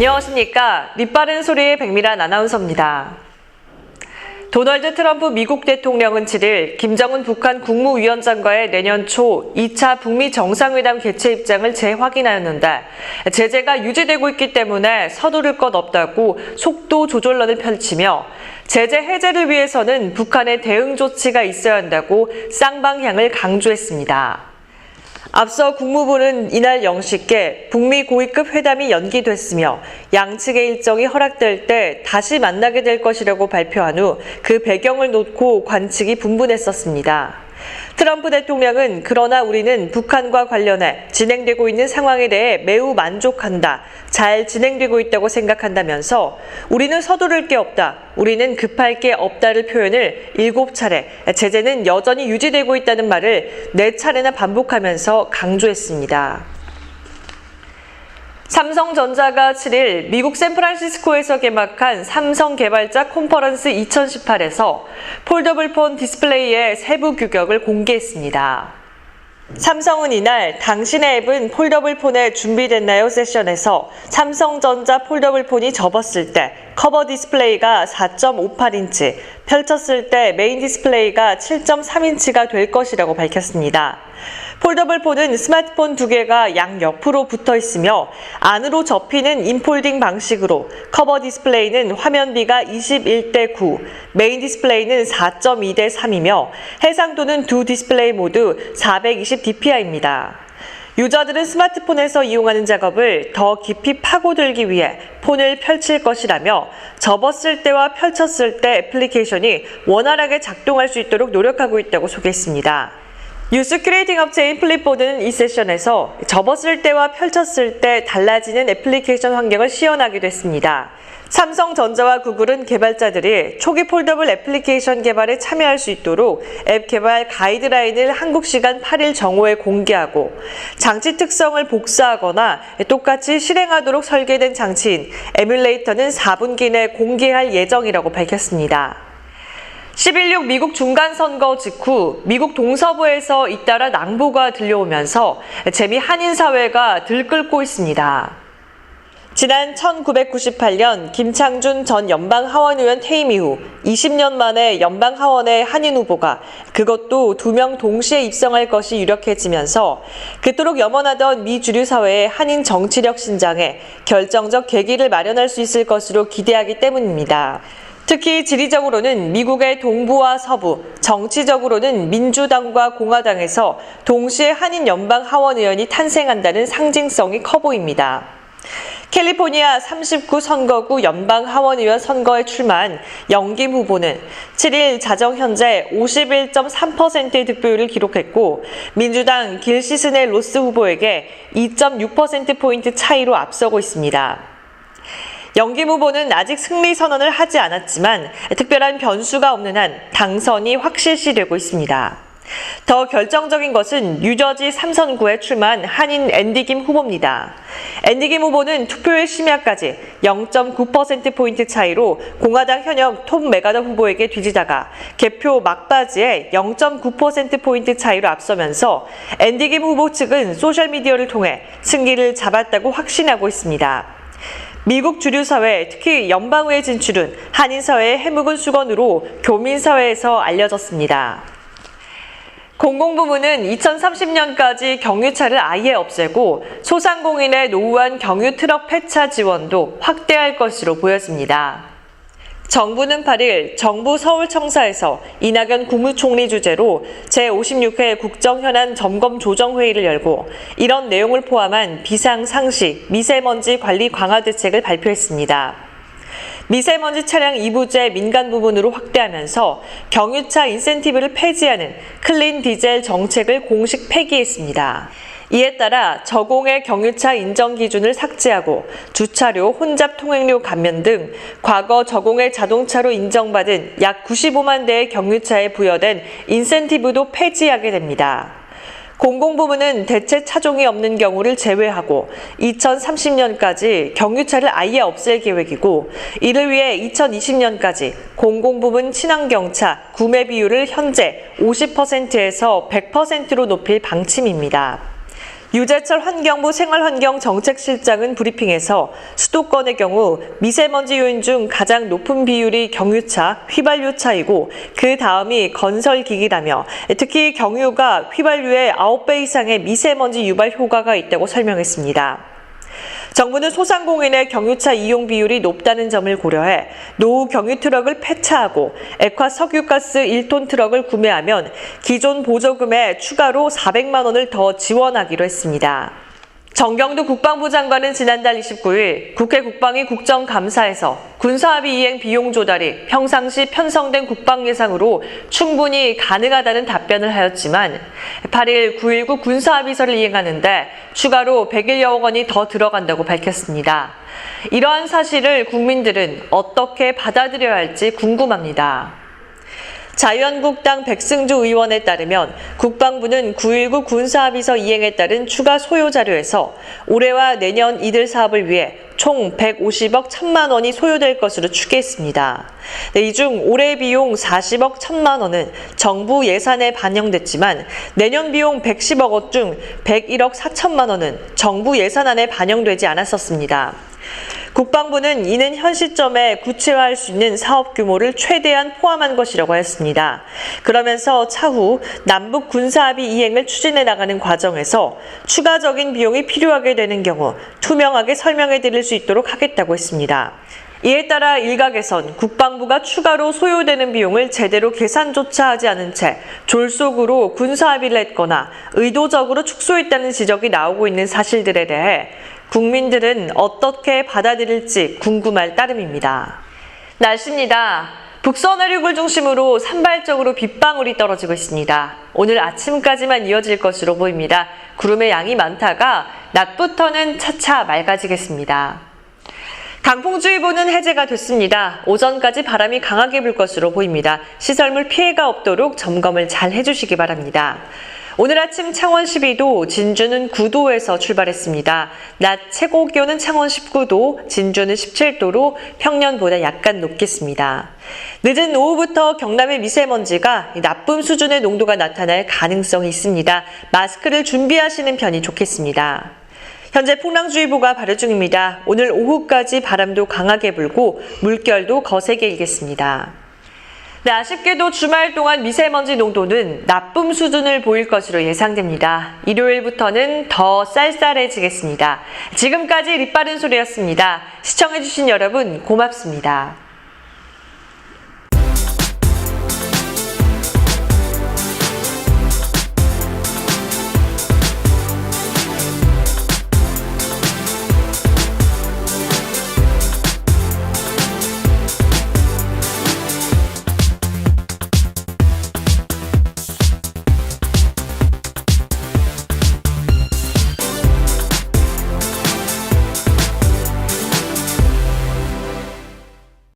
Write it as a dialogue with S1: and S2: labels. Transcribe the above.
S1: 안녕하십니까. 립바른 소리의 백미란 아나운서입니다. 도널드 트럼프 미국 대통령은 7일 김정은 북한 국무위원장과의 내년 초 2차 북미 정상회담 개최 입장을 재확인하였는데 제재가 유지되고 있기 때문에 서두를 것 없다고 속도 조절론을 펼치며 제재 해제를 위해서는 북한의 대응 조치가 있어야 한다고 쌍방향을 강조했습니다. 앞서 국무부는 이날 0시께 북미 고위급 회담이 연기됐으며 양측의 일정이 허락될 때 다시 만나게 될 것이라고 발표한 후 그 배경을 놓고 관측이 분분했었습니다. 트럼프 대통령은 그러나 우리는 북한과 관련해 진행되고 있는 상황에 대해 매우 만족한다. 잘 진행되고 있다고 생각한다면서 우리는 서두를 게 없다. 우리는 급할 게 없다를 표현을 7차례, 제재는 여전히 유지되고 있다는 말을 4차례나 반복하면서 강조했습니다. 삼성전자가 7일 미국 샌프란시스코에서 개막한 삼성 개발자 컨퍼런스 2018에서 폴더블폰 디스플레이의 세부 규격을 공개했습니다. 삼성은 이날 당신의 앱은 폴더블폰에 준비됐나요? 세션에서 삼성전자 폴더블폰이 접었을 때 커버 디스플레이가 4.58인치, 펼쳤을 때 메인 디스플레이가 7.3인치가 될 것이라고 밝혔습니다. 폴더블폰은 스마트폰 2개가 양옆으로 붙어 있으며 안으로 접히는 인폴딩 방식으로 커버 디스플레이는 화면비가 21:9, 메인 디스플레이는 4.2:3이며 해상도는 두 디스플레이 모두 420dpi입니다. 유저들은 스마트폰에서 이용하는 작업을 더 깊이 파고들기 위해 폰을 펼칠 것이라며 접었을 때와 펼쳤을 때 애플리케이션이 원활하게 작동할 수 있도록 노력하고 있다고 소개했습니다. 뉴스 큐레이팅 업체인 플립보드는 이 세션에서 접었을 때와 펼쳤을 때 달라지는 애플리케이션 환경을 시연하기도 했습니다. 삼성전자와 구글은 개발자들이 초기 폴더블 애플리케이션 개발에 참여할 수 있도록 앱 개발 가이드라인을 한국 시간 8일 정오에 공개하고 장치 특성을 복사하거나 똑같이 실행하도록 설계된 장치인 에뮬레이터는 4분기 내 공개할 예정이라고 밝혔습니다. 11.6 미국 중간선거 직후 미국 동서부에서 잇따라 낭보가 들려오면서 재미 한인사회가 들끓고 있습니다. 지난 1998년 김창준 전 연방하원의원 퇴임 이후 20년 만에 연방하원의 한인 후보가 그것도 2명 동시에 입성할 것이 유력해지면서 그토록 염원하던 미 주류 사회의 한인 정치력 신장에 결정적 계기를 마련할 수 있을 것으로 기대하기 때문입니다. 특히 지리적으로는 미국의 동부와 서부, 정치적으로는 민주당과 공화당에서 동시에 한인 연방 하원의원이 탄생한다는 상징성이 커 보입니다. 캘리포니아 39 선거구 연방 하원의원 선거에 출마한 영김 후보는 7일 자정 현재 51.3%의 득표율을 기록했고 민주당 길시스네 로스 후보에게 2.6%포인트 차이로 앞서고 있습니다. 영김 후보는 아직 승리 선언을 하지 않았지만 특별한 변수가 없는 한 당선이 확실시되고 있습니다. 더 결정적인 것은 뉴저지 3선구에 출마한 한인 앤디 김 후보입니다. 앤디 김 후보는 투표율 심야까지 0.9%포인트 차이로 공화당 현역 톰 메가더 후보에게 뒤지다가 개표 막바지에 0.9%포인트 차이로 앞서면서 앤디 김 후보 측은 소셜미디어를 통해 승기를 잡았다고 확신하고 있습니다. 미국 주류사회, 특히 연방의회 진출은 한인사회의 해묵은 수건으로 교민사회에서 알려졌습니다. 공공부문은 2030년까지 경유차를 아예 없애고 소상공인의 노후한 경유 트럭 폐차 지원도 확대할 것으로 보여집니다. 정부는 8일 정부 서울청사에서 이낙연 국무총리 주재로 제56회 국정현안 점검조정회의를 열고 이런 내용을 포함한 비상상시 미세먼지 관리 강화 대책을 발표했습니다. 미세먼지 차량 2부제 민간 부분으로 확대하면서 경유차 인센티브를 폐지하는 클린 디젤 정책을 공식 폐기했습니다. 이에 따라 저공해 경유차 인정 기준을 삭제하고 주차료, 혼잡 통행료 감면 등 과거 저공해 자동차로 인정받은 약 95만 대의 경유차에 부여된 인센티브도 폐지하게 됩니다. 공공부문은 대체 차종이 없는 경우를 제외하고 2030년까지 경유차를 아예 없앨 계획이고 이를 위해 2020년까지 공공부문 친환경차 구매 비율을 현재 50%에서 100%로 높일 방침입니다. 유재철 환경부 생활환경정책실장은 브리핑에서 수도권의 경우 미세먼지 요인 중 가장 높은 비율이 경유차, 휘발유차이고 그 다음이 건설기기라며 특히 경유가 휘발유의 9배 이상의 미세먼지 유발 효과가 있다고 설명했습니다. 정부는 소상공인의 경유차 이용 비율이 높다는 점을 고려해 노후 경유 트럭을 폐차하고 액화 석유가스 1톤 트럭을 구매하면 기존 보조금에 추가로 400만 원을 더 지원하기로 했습니다. 정경두 국방부 장관은 지난달 29일 국회 국방위 국정감사에서 군사합의 이행 비용 조달이 평상시 편성된 국방 예상으로 충분히 가능하다는 답변을 하였지만 8일 9.19 군사합의서를 이행하는데 추가로 100여억 원이 더 들어간다고 밝혔습니다. 이러한 사실을 국민들은 어떻게 받아들여야 할지 궁금합니다. 자유한국당 백승주 의원에 따르면 국방부는 9.19 군사합의서 이행에 따른 추가 소요 자료에서 올해와 내년 이들 사업을 위해 총 150억 1천만 원이 소요될 것으로 추계했습니다. 이 중 올해 비용 40억 1천만 원은 정부 예산에 반영됐지만 내년 비용 110억 원 중 101억 4천만 원은 정부 예산안에 반영되지 않았었습니다. 국방부는 이는 현 시점에 구체화할 수 있는 사업 규모를 최대한 포함한 것이라고 했습니다. 그러면서 차후 남북 군사합의 이행을 추진해 나가는 과정에서 추가적인 비용이 필요하게 되는 경우 투명하게 설명해 드릴 수 있도록 하겠다고 했습니다. 이에 따라 일각에선 국방부가 추가로 소요되는 비용을 제대로 계산조차 하지 않은 채 졸속으로 군사합의를 했거나 의도적으로 축소했다는 지적이 나오고 있는 사실들에 대해 국민들은 어떻게 받아들일지 궁금할 따름입니다. 날씨입니다. 북서 내륙을 중심으로 산발적으로 빗방울이 떨어지고 있습니다. 오늘 아침까지만 이어질 것으로 보입니다. 구름의 양이 많다가 낮부터는 차차 맑아지겠습니다. 강풍주의보는 해제가 됐습니다. 오전까지 바람이 강하게 불 것으로 보입니다. 시설물 피해가 없도록 점검을 잘 해주시기 바랍니다. 오늘 아침 창원 12도, 진주는 9도에서 출발했습니다. 낮 최고 기온은 창원 19도, 진주는 17도로 평년보다 약간 높겠습니다. 늦은 오후부터 경남의 미세먼지가 나쁨 수준의 농도가 나타날 가능성이 있습니다. 마스크를 준비하시는 편이 좋겠습니다. 현재 풍랑주의보가 발효 중입니다. 오늘 오후까지 바람도 강하게 불고 물결도 거세게 일겠습니다. 네, 아쉽게도 주말 동안 미세먼지 농도는 나쁨 수준을 보일 것으로 예상됩니다. 일요일부터는 더 쌀쌀해지겠습니다. 지금까지 립바른 소리였습니다. 시청해주신 여러분 고맙습니다.